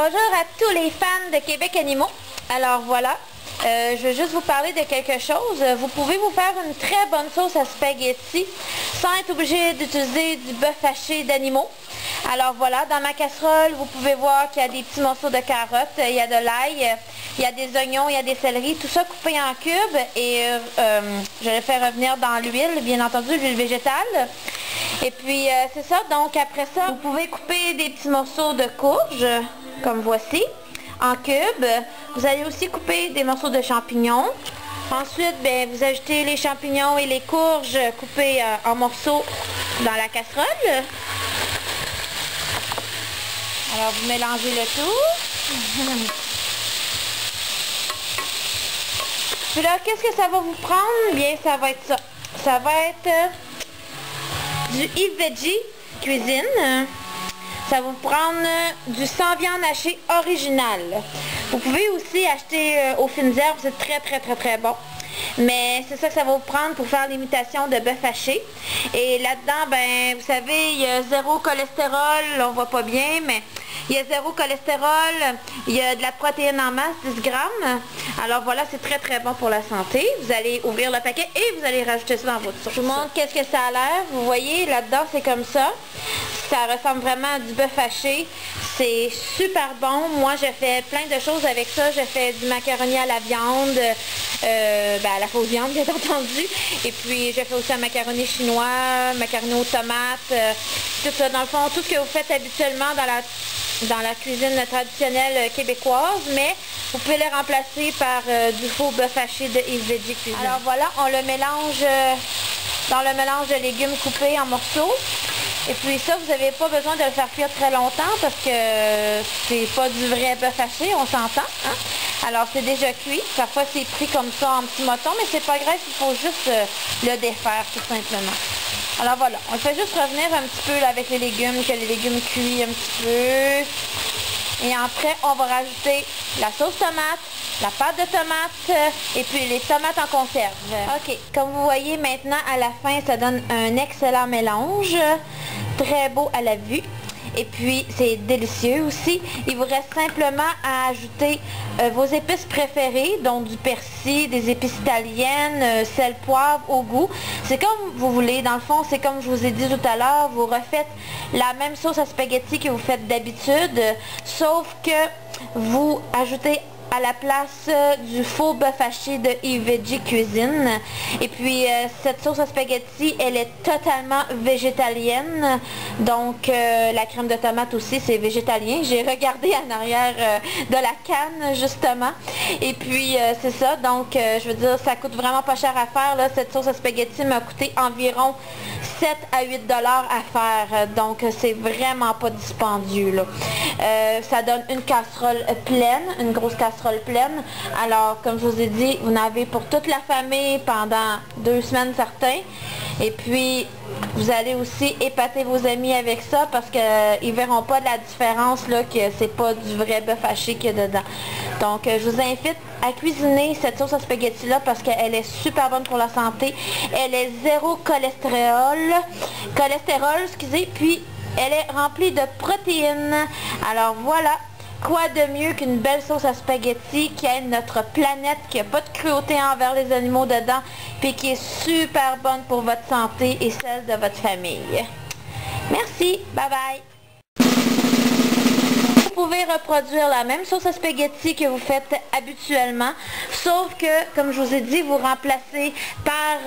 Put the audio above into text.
Bonjour à tous les fans de Québec Animaux. Alors voilà, je vais juste vous parler de quelque chose. Vous pouvez vous faire une très bonne sauce à spaghetti sans être obligé d'utiliser du bœuf haché d'animaux. Alors voilà, dans ma casserole, vous pouvez voir qu'il y a des petits morceaux de carottes, il y a de l'ail, il y a des oignons, il y a des céleris, tout ça coupé en cubes et je vais le faire revenir dans l'huile, bien entendu, l'huile végétale. Et puis c'est ça, donc après ça, vous pouvez couper des petits morceaux de courge, comme voici, en cubes. Vous allez aussi couper des morceaux de champignons. Ensuite, vous ajoutez les champignons et les courges coupées en morceaux dans la casserole. Alors vous mélangez le tout. Puis là, qu'est-ce que ça va vous prendre? Bien, ça va être ça. Ça va être du Yves Veggie Cuisine. Ça va vous prendre du sans viande hachée original. Vous pouvez aussi acheter aux fines herbes, c'est très bon. Mais c'est ça que ça va vous prendre pour faire l'imitation de bœuf haché. Et là-dedans, vous savez, il y a zéro cholestérol, on voit pas bien, mais il y a zéro cholestérol, il y a de la protéine en masse, 10 grammes. Alors voilà, c'est très bon pour la santé. Vous allez ouvrir le paquet et vous allez rajouter ça dans votre sauce. Je vous montre qu'est-ce que ça a l'air. Vous voyez, là-dedans, c'est comme ça. Ça ressemble vraiment à du bœuf haché. C'est super bon. Moi, je fais plein de choses avec ça. Je fais du macaroni à la viande, à la fausse viande, bien entendu. Et puis, je fais aussi un macaroni chinois, macaroni aux tomates, tout ça. Dans le fond, tout ce que vous faites habituellement dans la cuisine traditionnelle québécoise, mais vous pouvez les remplacer par du faux bœuf haché de Yves Veggie Cuisine. Alors voilà, on le mélange dans le mélange de légumes coupés en morceaux. Et puis ça, vous n'avez pas besoin de le faire cuire très longtemps parce que c'est pas du vrai bœuf haché, on s'entend. Hein? Alors c'est déjà cuit. Parfois c'est pris comme ça en petits motons, mais c'est pas grave, il faut juste le défaire tout simplement. Alors voilà, on le fait juste revenir un petit peu là, avec les légumes, que les légumes cuisent un petit peu. Et après, on va rajouter la sauce tomate, la pâte de tomate et puis les tomates en conserve. Ok, comme vous voyez maintenant, à la fin, ça donne un excellent mélange. Très beau à la vue. Et puis, c'est délicieux aussi. Il vous reste simplement à ajouter vos épices préférées, donc du persil, des épices italiennes, sel, poivre au goût. C'est comme vous voulez. Dans le fond, c'est comme je vous ai dit tout à l'heure, vous refaites la même sauce à spaghetti que vous faites d'habitude, sauf que vous ajoutez à la place du faux bœuf haché de Yves Veggie Cuisine. Et puis cette sauce à spaghetti, elle est totalement végétalienne. Donc la crème de tomate aussi, c'est végétalien. J'ai regardé en arrière de la canne justement. Et puis c'est ça. Donc je veux dire, ça coûte vraiment pas cher à faire. Là. Cette sauce à spaghetti m'a coûté environ 7 à 8 $ à faire. Donc c'est vraiment pas dispendieux. Là. Ça donne une casserole pleine, une grosse casserole pleine. Alors, comme je vous ai dit, vous en avez pour toute la famille pendant 2 semaines certains. Et puis, vous allez aussi épater vos amis avec ça parce qu'ils ne verront pas de la différence là, que c'est pas du vrai bœuf haché qu'il y a dedans. Donc, je vous invite à cuisiner cette sauce à spaghetti là parce qu'elle est super bonne pour la santé. Elle est zéro cholestérol, excusez, puis elle est remplie de protéines. Alors voilà. Quoi de mieux qu'une belle sauce à spaghetti qui aide notre planète, qui n'a pas de cruauté envers les animaux dedans, puis qui est super bonne pour votre santé et celle de votre famille. Merci, bye bye! Vous pouvez reproduire la même sauce à spaghetti que vous faites habituellement, sauf que, comme je vous ai dit, vous remplacez par